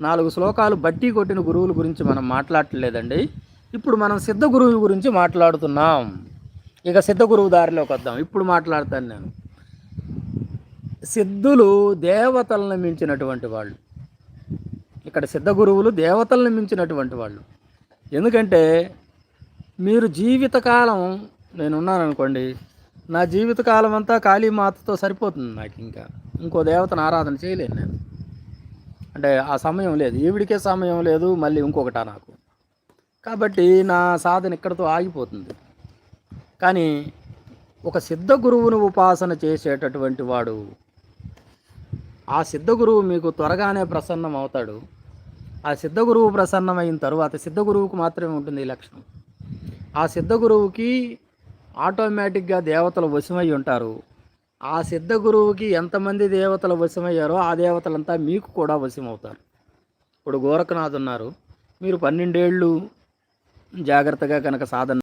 4 శ్లోకాలు బట్టి కొట్టిన గురువుల గురించి మనం మాట్లాడట్లేదండి. ఇప్పుడు మనం సిద్ధ గురువుల గురించి మాట్లాడుతున్నాం. ఇక సిద్ధ గురువు దారిలోకి వద్దాం. ఇప్పుడు మాట్లాడతాను నేను. సిద్ధులు దేవతలను మించినటువంటి వాళ్ళు. ఇక్కడ సిద్ధ గురువులు దేవతలను మించినటువంటి వాళ్ళు. ఎందుకంటే మీరు జీవితకాలం నేనున్నాను అనుకోండి, నా జీవితకాలం అంతా కాళీమాతతో సరిపోతుంది. నాకు ఇంకో దేవతను ఆరాధన చేయలేను నేను. అంటే ఆ సమయం లేదు, ఈవిడికే సమయం లేదు, మళ్ళీ ఇంకొకటా నాకు. కాబట్టి నా సాధన ఇక్కడితో ఆగిపోతుంది. కానీ ఒక సిద్ధ గురువును ఉపాసన చేసేటటువంటి వాడు, ఆ సిద్ధ గురువు మీకు త్వరగానే ప్రసన్నం అవుతాడు. ఆ సిద్ధ గురువు ప్రసన్నమైన తరువాత సిద్ధ గురువుకు మాత్రమే ఉంటుంది ఈ లక్షణం. ఆ సిద్ధ గురువుకి ఆటోమేటిక్గా దేవతలు వశమై ఉంటారు. ఆ సిద్ధ గురువుకి ఎంతమంది దేవతలు వశమయ్యారో ఆ దేవతలంతా మీకు కూడా వశమవుతారు. ఇప్పుడు గోరఖనాథ్ ఉన్నారు, మీరు 12 ఏళ్ళు జాగ్రత్తగా కనుక సాధన